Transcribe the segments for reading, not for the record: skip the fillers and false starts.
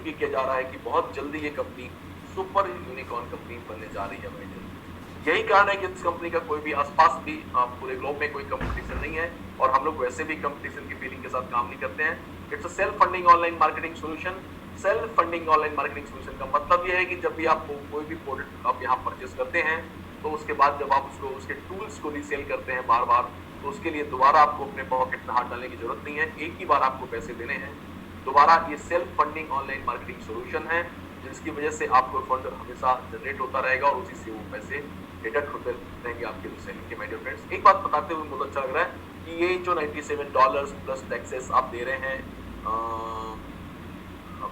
भी किया जा रहा है कि बहुत जल्दी ये कंपनी सुपर यूनिकॉर्न कंपनी बनने जा रही है भाई। यही कारण है कि इस कंपनी का कोई भी आसपास भी पूरे ग्लोब में कोई कंपटीशन नहीं है और हम लोग वैसे भी कंपटीशन की फीलिंग के साथ काम नहीं करते हैं। It's a self funding online marketing solution. Self funding online marketing solution का मतलब ये है कि जब भी आप कोई भी प्रोडक्ट आप यहाँ परचेस करते हैं तो उसके बाद जब आप उसको उसके टूल्स को रीसेल करते हैं बार बार, तो उसके लिए दोबारा आपको अपने पॉकेट में हाथ डालने की जरूरत नहीं है, एक ही बार आपको पैसे देने हैं। दोबारा ये self funding online marketing solution है जिसकी वजह से आपको फंड हमेशा जनरेट होता रहेगा और उसी से वो पैसे डिडक्ट होते रहेंगे आपके सेलिंग के। माय डियर फ्रेंड्स, एक बात बताते हुए बहुत अच्छा लग रहा है कि ये जो $97 प्लस टैक्सेस आप दे रहे हैं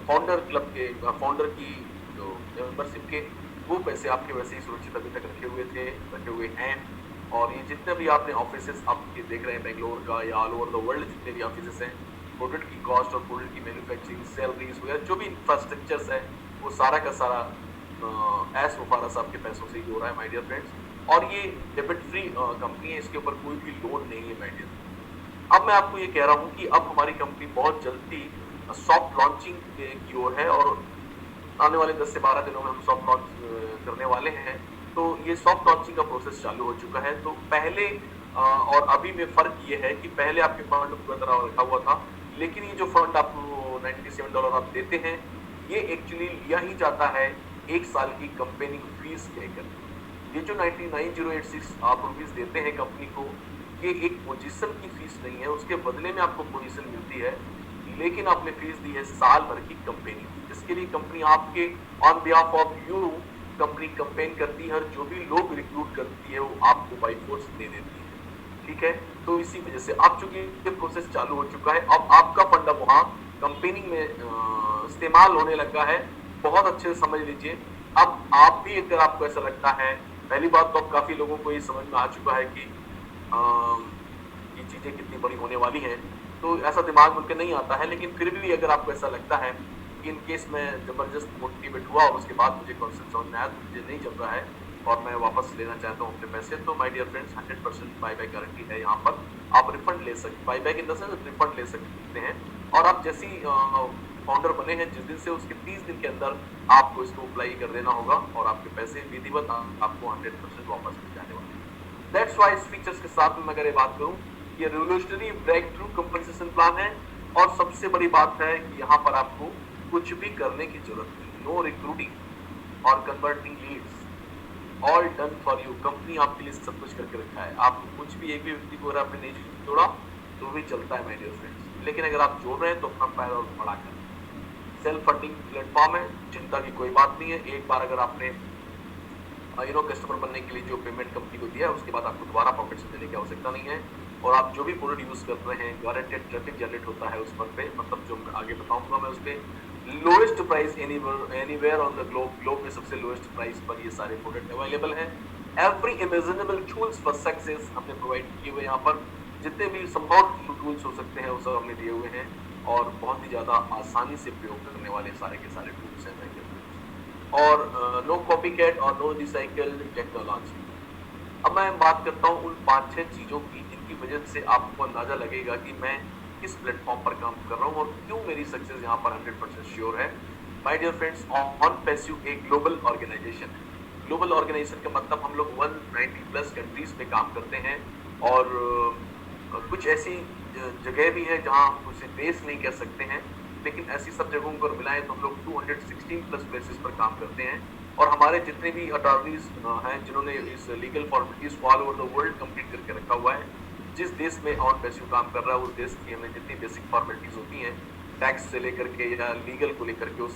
फाउंडर क्लब के फाउंडर की जो मेंबरशिप के, वो पैसे आपके वैसे ही सुरक्षित अभी तक रखे हुए हैं। और ये जितने भी आपने ऑफिसेस आप देख रहे हैं बेंगलोर का या ऑल ओवर द वर्ल्ड जितने भी ऑफिसेस हैं, प्रोडक्ट की कॉस्ट और प्रोडक्ट की मैन्युफैक्चरिंग सैलरीज वगैरह जो भी इंफ्रास्ट्रक्चर्स है वो सारा का सारा एस मुफारस आपके पैसों से ही हो रहा है माय डियर फ्रेंड्स। और ये डेबिट फ्री कंपनी है, इसके ऊपर कोई भी लोन नहीं है माय डियर। अब मैं आपको ये कह रहा हूँ कि अब हमारी कंपनी बहुत जल्दी सॉफ्ट लॉन्चिंग की ओर है और आने वाले 10 से 12 दिनों में हम सॉफ्ट लॉन्च करने वाले हैं। तो ये सॉफ्ट लॉन्चिंग का प्रोसेस चालू हो चुका है। तो पहले और अभी में फर्क ये है कि पहले आपके फंड पूरा तरह रखा हुआ था, लेकिन ये जो फंड आपको $97 आप देते हैं ये एक्चुअली लिया ही जाता है 1 साल की कंपनी फीस लेकर। ये जो 99,086 आप रुपीस देते हैं कंपनी को, ये एक पोजीशन की फीस नहीं है, उसके बदले में आपको पोजीशन मिलती है, लेकिन आपने फीस दी है साल भर की कंपनी, जिसके लिए कंपनी आपके on behalf of you company campaign करती है और जो भी लोग रिक्रूट करती है वो आपको बाई फोर्स दे देती है। ठीक है, तो इसी वजह से अब चूंकि ये प्रोसेस चालू हो चुका है, अब आपका फंड अब वहां कंपेनिंग में इस्तेमाल होने लगा है। बहुत अच्छे से समझ लीजिए। अब आप भी अगर आपको ऐसा लगता है, पहली बात तो अब काफी लोगों को ये समझ में आ चुका है कि ये चीजें कितनी बड़ी होने वाली हैं, तो ऐसा दिमाग में उनके नहीं आता है। लेकिन फिर भी अगर आपको ऐसा लगता है कि इन केस मैं जबरदस्त मोटिवेट हुआ और उसके बाद मुझे कॉन्सेप्ट समझ में आया तो मुझे नहीं चल रहा है और मैं वापस लेना चाहता हूँ अपने पैसे, तो my dear friends 100% buy back guarantee है। यहाँ पर आप रिफंड ले सकते, buy back in the sense refund ले सकते हैं। और आप जैसी फाउंडर बने हैं जिस दिन से, उसके 30 दिन के अंदर आपको इसको अप्लाई कर देना होगा और आपके पैसे विधिवत आपको 100% वापस मिल जाने वाले हैं। दैट्स व्हाई इस फीचर्स के साथ में अगर ये बात करूं, ये revolutionary breakthrough compensation plan है। और सबसे बड़ी बात है कि यहाँ पर आपको कुछ भी करने की जरूरत नहीं, नो रिक्रूटिंग और converting leads, all done for you. Company आपके लिए सब कुछ करके रखा है। आपको कुछ भी एक भी व्यक्ति को अगर आपने नहीं जोड़ा तो भी चलता है माय डियर फ्रेंड्स, लेकिन अगर आप जोड़ रहे हैं तो अपना पैर और बढ़ा कर। सेल्फ फंडिंग प्लेटफॉर्म है, चिंता की कोई बात नहीं है। एक बार अगर आपने कस्टमर बनने के लिए जो पेमेंट कंपनी को दिया है, उसके बाद आपको दोबारा पॉकेट से देने की आवश्यकता नहीं है। और आप जो भी प्रोडक्ट यूज कर रहे हैं, गारंटेड ट्रैफिक जनरेट होता है उस पर पे, मतलब जो आगे बताऊंगा मैं उस पर lowest price anywhere on the globe में सबसे लोएस्ट प्राइस पर ये सारे प्रोडक्ट अवेलेबल हैं। Every imaginable tools for success हमने प्रोवाइड किए हुए, यहाँ पर जितने भी संभव टूल्स हो सकते हैं वो सब हमने दिए हुए हैं और बहुत ही ज्यादा आसानी से प्रयोग करने वाले सारे के सारे टूल्स हैं। और नो कॉपी कैट और नो रिसाइकल टेक्नोलॉजी। अब मैं बात करता हूँ उन 5-6 चीजों की जिनकी वजह से आपको अंदाजा लगेगा कि मैं किस प्लेटफॉर्म पर काम कर रहा हूँ और क्यों मेरी सक्सेस यहाँ पर 100% श्योर है। My dear friends, OnPassive एक ग्लोबल ऑर्गेनाइजेशन है। ग्लोबल ऑर्गेनाइजेशन का मतलब हम लोग 190 प्लस कंट्रीज में काम करते हैं और कुछ ऐसी जगह भी है जहाँ हम उसे देश नहीं कह सकते हैं, लेकिन ऐसी सब जगहों पर मिलाएं तो हम लोग 216 प्लस प्लेसेस पर काम करते हैं। और हमारे जितने भी अटॉर्नीज हैं जिन्होंने इस लीगल फॉर्मेलिटीज को all over the world complete करके रखा हुआ है, जिस देश में ऑन पैसिव काम कर रहा है उस देश की हमें जितनी बेसिक फॉर्मेलिटीज होती हैं टैक्स से लेकर के या लीगल को लेकर के, वो